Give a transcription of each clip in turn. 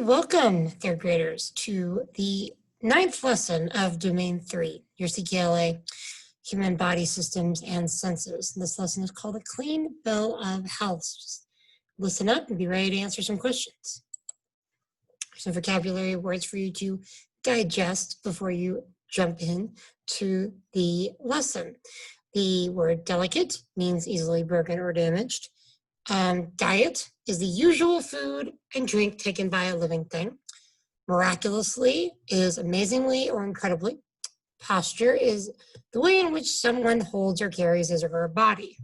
And welcome, third graders, to the 9th lesson of Domain 3, your CKLA, Human Body Systems and Senses. This lesson is called A Clean Bill of Health. Just listen up and be ready to answer some questions. Some vocabulary words for you to digest before you jump in to the lesson. The word delicate means easily broken or damaged. Diet is the usual food and drink taken by a living thing. Miraculously is amazingly or incredibly. Posture is the way in which someone holds or carries his or her body.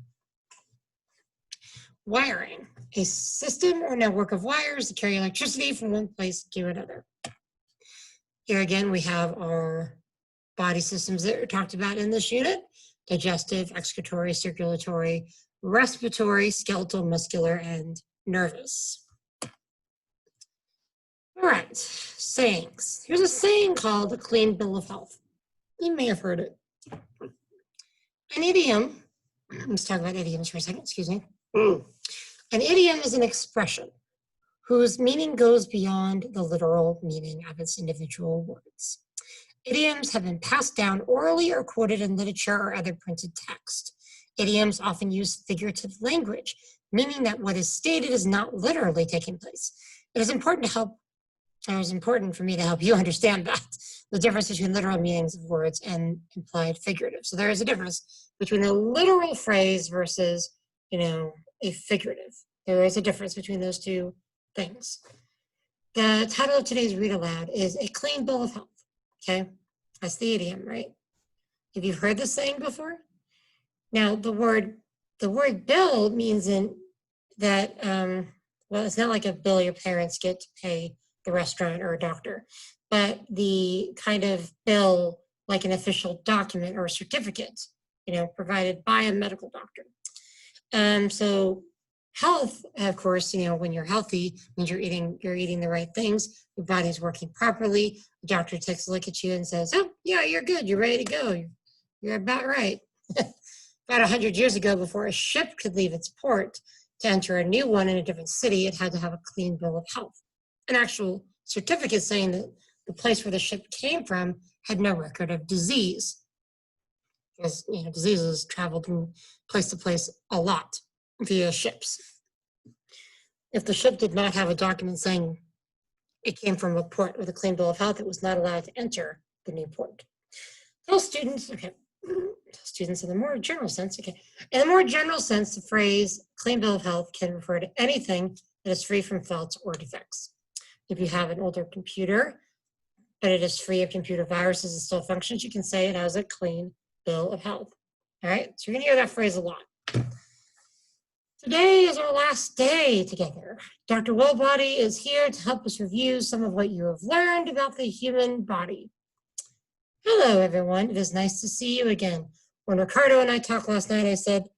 Wiring, a system or network of wires that carry electricity from one place to another. Here again, we have our body systems that are talked about in this unit: digestive, excretory, circulatory, respiratory, skeletal, muscular, and nervous. All right, sayings. Here's a saying called a clean bill of health. You may have heard it. An idiom, let's talk about idioms for a second, excuse me. An idiom is an expression whose meaning goes beyond the literal meaning of its individual words. Idioms have been passed down orally or quoted in literature or other printed text. Idioms often use figurative language, meaning that what is stated is not literally taking place. It is important for me to help you understand that, the difference between literal meanings of words and implied figurative. So there is a difference between a literal phrase versus, a figurative. There is a difference between those two things. The title of today's read aloud is A Clean Bill of Health, okay? That's the idiom, right? Have you heard this saying before? Now, the word bill means that, well, it's not like a bill your parents get to pay the restaurant or a doctor, but the kind of bill like an official document or a certificate, provided by a medical doctor. So health, of course, when you're healthy, means you're eating the right things, your body's working properly. The doctor takes a look at you and says, "Oh, yeah, you're good. You're ready to go. You're about right." About 100 years ago, before a ship could leave its port to enter a new one in a different city, it had to have a clean bill of health. An actual certificate saying that the place where the ship came from had no record of disease. Because, diseases traveled from place to place a lot via ships. If the ship did not have a document saying it came from a port with a clean bill of health, it was not allowed to enter the new port. Tell students in the more general sense, in the more general sense, the phrase clean bill of health can refer to anything that is free from faults or defects. If you have an older computer, but it is free of computer viruses and still functions, you can say it has a clean bill of health. All right, so you're gonna hear that phrase a lot. Today is our last day together. Dr. Bowlby is here to help us review some of what you have learned about the human body. Hello, everyone. It is nice to see you again. When Ricardo and I talked last night, I said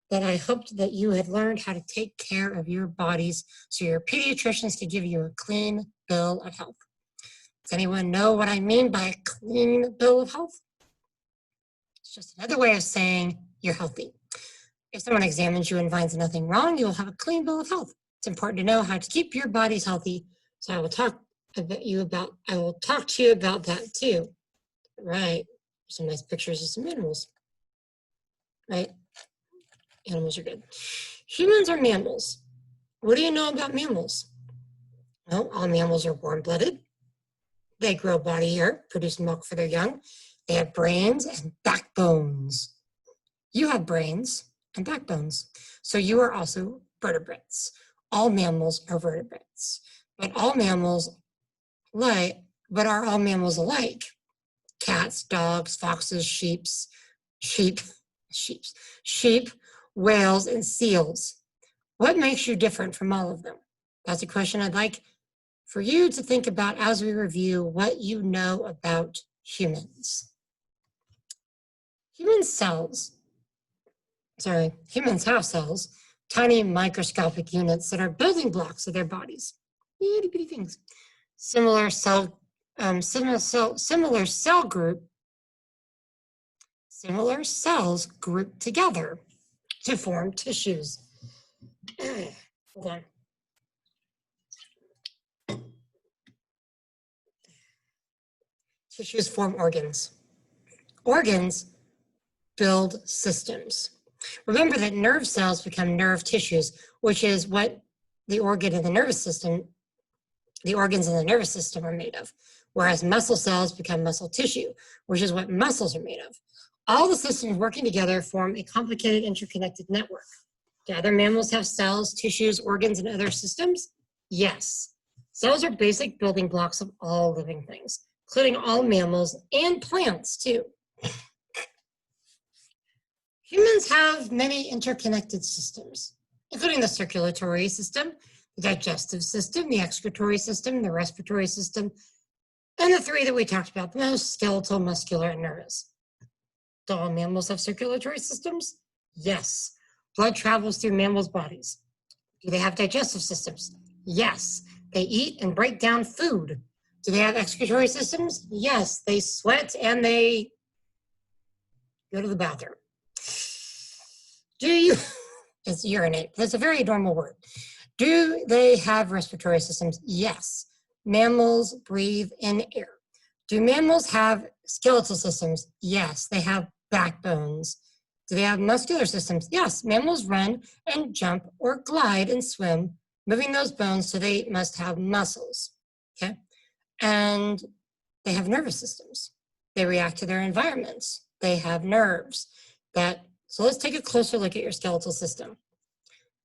that I hoped that you had learned how to take care of your bodies so your pediatricians could give you a clean bill of health. Does anyone know what I mean by a clean bill of health? It's just another way of saying you're healthy. If someone examines you and finds nothing wrong, you'll have a clean bill of health. It's important to know how to keep your bodies healthy, so I will talk to you about that too. Right, some nice pictures of some animals, right? Animals are good. Humans are mammals. What do you know about mammals? Well, all mammals are warm-blooded. They grow body hair, produce milk for their young. They have brains and backbones. You have brains and backbones, so you are also vertebrates. All mammals are vertebrates, but are all mammals alike? Cats, dogs, foxes, sheep, whales, and seals. What makes you different from all of them? That's a question I'd like for you to think about as we review what you know about humans. Humans have cells, tiny microscopic units that are building blocks of their bodies. Itty bitty things. Similar cell Similar cells group together to form tissues. Hold on. Tissues form organs. Organs build systems. Remember that nerve cells become nerve tissues, which is what the organ in the nervous system, the organs in the nervous system are made of. Whereas muscle cells become muscle tissue, which is what muscles are made of. All the systems working together form a complicated interconnected network. Do other mammals have cells, tissues, organs, and other systems? Yes. Cells are basic building blocks of all living things, including all mammals and plants too. Humans have many interconnected systems, including the circulatory system, the digestive system, the excretory system, the respiratory system, and the three that we talked about the most, skeletal, muscular, and nervous. Do all mammals have circulatory systems? Yes. Blood travels through mammals' bodies. Do they have digestive systems? Yes. They eat and break down food. Do they have excretory systems? Yes. They sweat and they go to the bathroom. Do you, it's urinate, that's a very normal word. Do they have respiratory systems? Yes. Mammals breathe in air. Do mammals have skeletal systems? Yes. They have backbones. Do they have muscular systems? Yes. Mammals run and jump or glide and swim, moving those bones, so they must have muscles, okay? And they have nervous systems. They react to their environments. They have nerves that, so let's take a closer look at your skeletal system.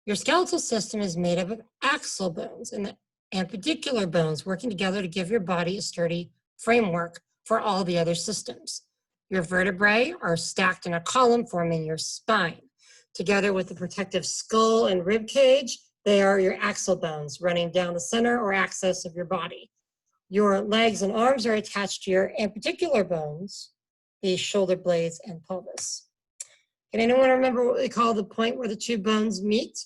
Your skeletal system is made up of axle bones and appendicular bones working together to give your body a sturdy framework for all the other systems. Your vertebrae are stacked in a column forming your spine. Together with the protective skull and rib cage, they are your axle bones running down the center or axis of your body. Your legs and arms are attached to your appendicular bones, the shoulder blades and pelvis. Can anyone remember what we call the point where the two bones meet?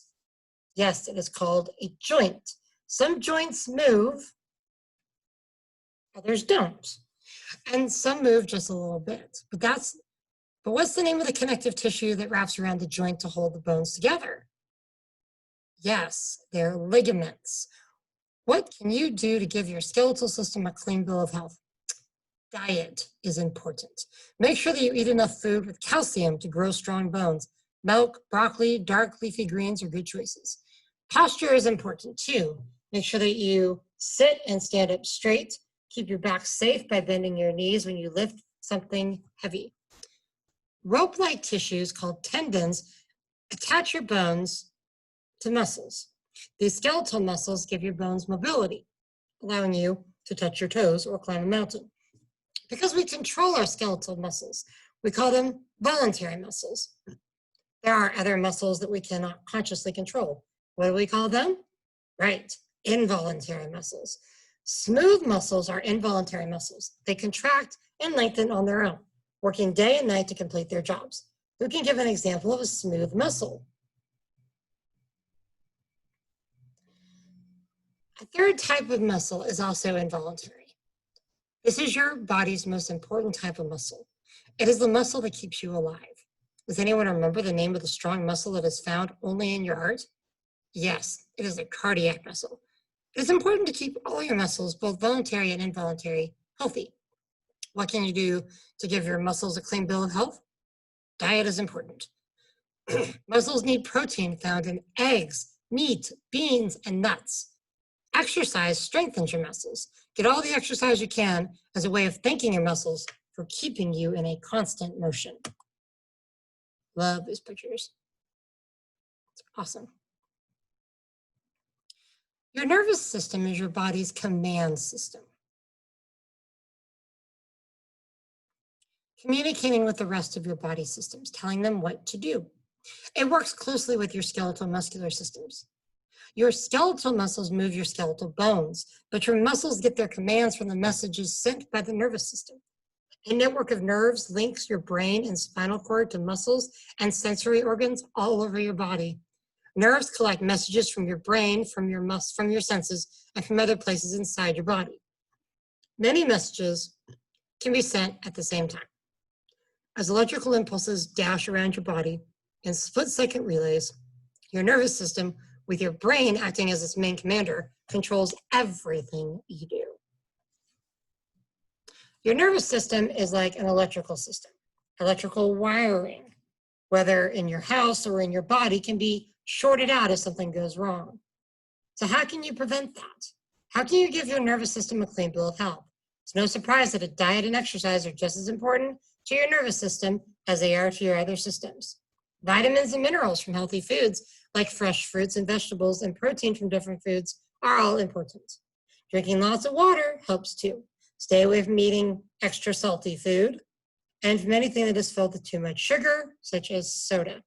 Yes, it is called a joint. Some joints move, others don't. And some move just a little bit. But what's the name of the connective tissue that wraps around the joint to hold the bones together? Yes, they're ligaments. What can you do to give your skeletal system a clean bill of health? Diet is important. Make sure that you eat enough food with calcium to grow strong bones. Milk, broccoli, dark leafy greens are good choices. Posture is important too. Make sure that you sit and stand up straight. Keep your back safe by bending your knees when you lift something heavy. Rope-like tissues called tendons attach your bones to muscles. These skeletal muscles give your bones mobility, allowing you to touch your toes or climb a mountain. Because we control our skeletal muscles, we call them voluntary muscles. There are other muscles that we cannot consciously control. What do we call them? Right, involuntary muscles. Smooth muscles are involuntary muscles. They contract and lengthen on their own, working day and night to complete their jobs. Who can give an example of a smooth muscle? A third type of muscle is also involuntary. This is your body's most important type of muscle. It is the muscle that keeps you alive. Does anyone remember the name of the strong muscle that is found only in your heart? Yes, it is the cardiac muscle. It is important to keep all your muscles, both voluntary and involuntary, healthy. What can you do to give your muscles a clean bill of health? Diet is important. Muscles need protein found in eggs, meat, beans, and nuts. Exercise strengthens your muscles. Get all the exercise you can as a way of thanking your muscles for keeping you in a constant motion. Love these pictures. It's awesome. Your nervous system is your body's command system, communicating with the rest of your body systems, telling them what to do. It works closely with your skeletal muscular systems. Your skeletal muscles move your skeletal bones, but your muscles get their commands from the messages sent by the nervous system. A network of nerves links your brain and spinal cord to muscles and sensory organs all over your body. Nerves collect messages from your brain, from your senses, and from other places inside your body. Many messages can be sent at the same time. As electrical impulses dash around your body in split-second relays, your nervous system, with your brain acting as its main commander, controls everything you do. Your nervous system is like an electrical system. Electrical wiring, whether in your house or in your body, can be shorted out if something goes wrong. So how can you prevent that? How can you give your nervous system a clean bill of health? It's no surprise that a diet and exercise are just as important to your nervous system as they are to your other systems. Vitamins and minerals from healthy foods, like fresh fruits and vegetables, and protein from different foods are all important. Drinking lots of water helps too. Stay away from eating extra salty food and from anything that is filled with too much sugar, such as soda.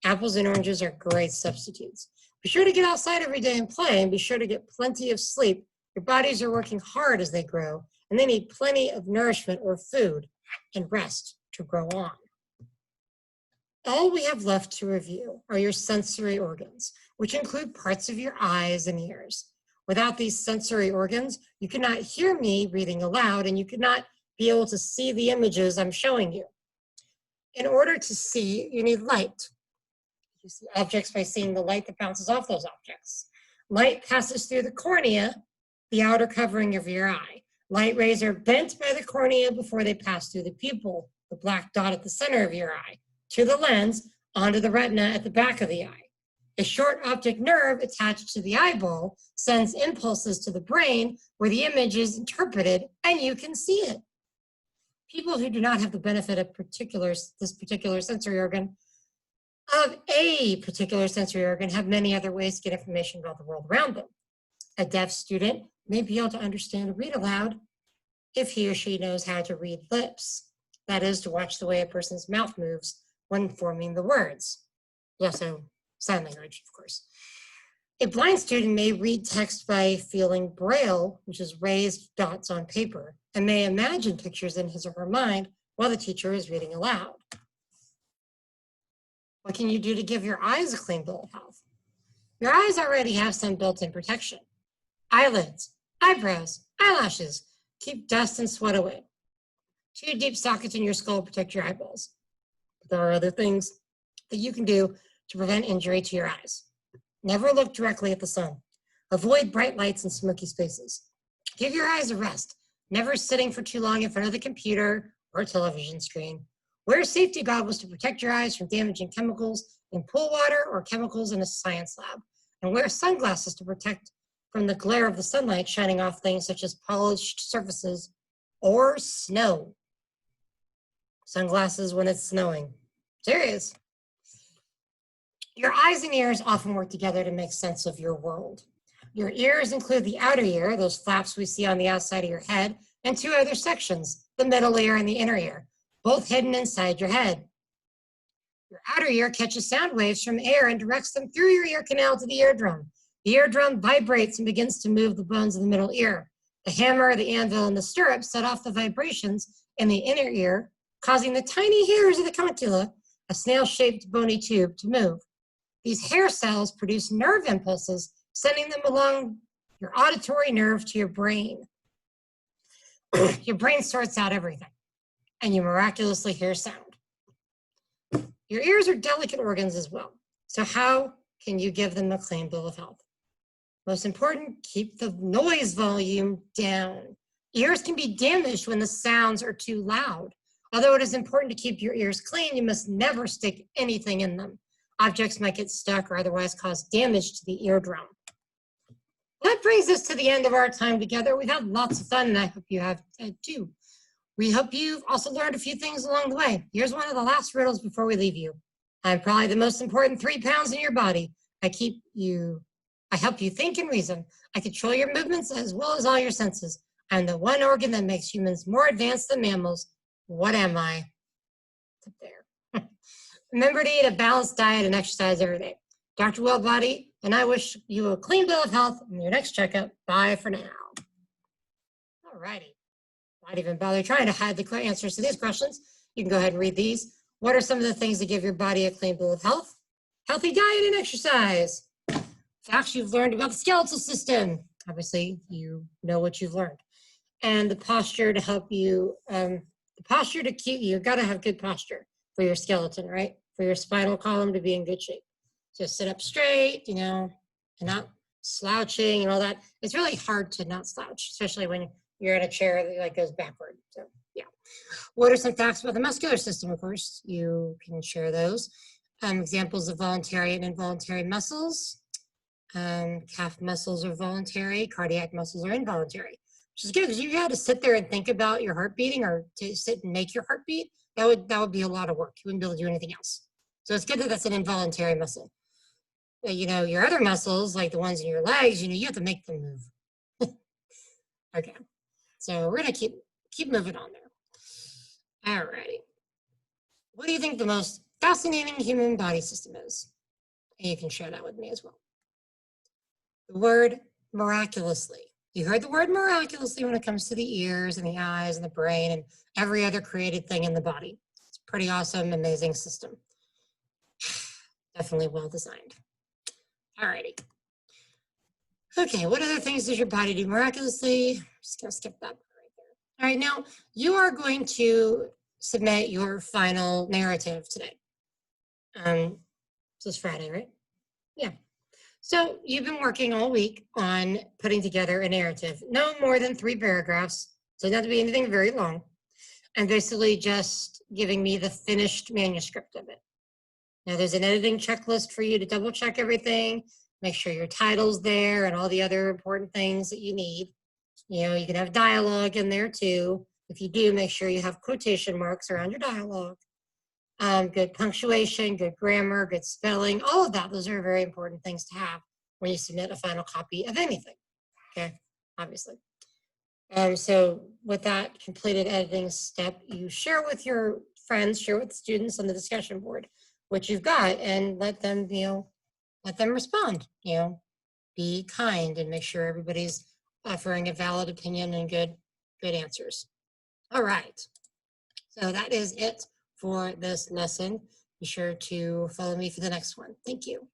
Apples and oranges are great substitutes. Be sure to get outside every day and play, and be sure to get plenty of sleep. Your bodies are working hard as they grow, and they need plenty of nourishment or food and rest to grow on. All we have left to review are your sensory organs, which include parts of your eyes and ears. Without these sensory organs, you could not hear me reading aloud, and you could not be able to see the images I'm showing you. In order to see, you need light. You see objects by seeing the light that bounces off those objects. Light passes through the cornea, the outer covering of your eye. Light rays are bent by the cornea before they pass through the pupil, the black dot at the center of your eye, to the lens, onto the retina at the back of the eye. A short optic nerve attached to the eyeball sends impulses to the brain where the image is interpreted and you can see it. People who do not have the benefit of this particular sensory organ have many other ways to get information about the world around them. A deaf student may be able to understand and read aloud if he or she knows how to read lips. That is, to watch the way a person's mouth moves when forming the words. Also, sign language, of course. A blind student may read text by feeling braille, which is raised dots on paper, and may imagine pictures in his or her mind while the teacher is reading aloud. What can you do to give your eyes a clean bill of health? Your eyes already have some built-in protection. Eyelids, eyebrows, eyelashes keep dust and sweat away. 2 deep sockets in your skull protect your eyeballs. But there are other things that you can do to prevent injury to your eyes. Never look directly at the sun. Avoid bright lights and smoky spaces. Give your eyes a rest. Never sitting for too long in front of the computer or television screen. Wear safety goggles to protect your eyes from damaging chemicals in pool water or chemicals in a science lab. And wear sunglasses to protect from the glare of the sunlight shining off things such as polished surfaces or snow. Sunglasses when it's snowing. Serious. Your eyes and ears often work together to make sense of your world. Your ears include the outer ear, those flaps we see on the outside of your head, and 2 other sections, the middle ear and the inner ear, both hidden inside your head. Your outer ear catches sound waves from air and directs them through your ear canal to the eardrum. The eardrum vibrates and begins to move the bones of the middle ear. The hammer, the anvil, and the stirrup set off the vibrations in the inner ear, causing the tiny hairs of the contula, a snail-shaped bony tube, to move. These hair cells produce nerve impulses, sending them along your auditory nerve to your brain. Your brain sorts out everything, and you miraculously hear sound. Your ears are delicate organs as well, so how can you give them a clean bill of health? Most important, keep the noise volume down. Ears can be damaged when the sounds are too loud. Although it is important to keep your ears clean, you must never stick anything in them. Objects might get stuck or otherwise cause damage to the eardrum. That brings us to the end of our time together. We've had lots of fun, and I hope you have too. We hope you've also learned a few things along the way. Here's one of the last riddles before we leave you. I'm probably the most important 3 pounds in your body. I help you think and reason. I control your movements as well as all your senses. I'm the one organ that makes humans more advanced than mammals. What am I? It's up there. Remember to eat a balanced diet and exercise every day. Dr. Bowlby, and I wish you a clean bill of health in your next checkup. Bye for now. All righty. Not even bother trying to hide the answers to these questions. You can go ahead and read these. What are some of the things that give your body a clean bill of health? Healthy diet and exercise. Facts you've learned about the skeletal system. Obviously, you know what you've learned. And the posture to help you, you've got to have good posture for your skeleton, right? For your spinal column to be in good shape. So sit up straight, and not slouching and all that. It's really hard to not slouch, especially when you're in a chair that like goes backward. So yeah. What are some facts about the muscular system? Of course, you can share those. Examples of voluntary and involuntary muscles. Calf muscles are voluntary, cardiac muscles are involuntary, which is good because you had to sit there and think about your heart beating or to sit and make your heart beat. That would be a lot of work. You wouldn't be able to do anything else. So it's good that that's an involuntary muscle. You know, your other muscles, like the ones in your legs, you know, you have to make them move. Okay, so we're gonna keep moving on there. All righty. What do you think the most fascinating human body system is? And you can share that with me as well. The word miraculously. You heard the word miraculously when it comes to the ears and the eyes and the brain and every other created thing in the body. It's a pretty awesome, amazing system. Definitely well designed. All righty. Okay, what other things does your body do miraculously? Just gonna skip that right there. All right, now you are going to submit your final narrative today. This is Friday, right? Yeah. So you've been working all week on putting together a narrative, no more than 3 paragraphs, so not to be anything very long, and basically just giving me the finished manuscript of it. Now there's an editing checklist for you to double check everything, make sure your title's there and all the other important things that you need. You know, you can have dialogue in there too. If you do, make sure you have quotation marks around your dialogue. Good punctuation, good grammar, good spelling, all of that. Those are very important things to have when you submit a final copy of anything, okay, obviously. So with that completed editing step, you share with your friends, share with students on the discussion board what you've got and let them, you know, let them respond, you know, be kind and make sure everybody's offering a valid opinion and good answers. All right, so that is it for this lesson. Be sure to follow me for the next one. Thank you.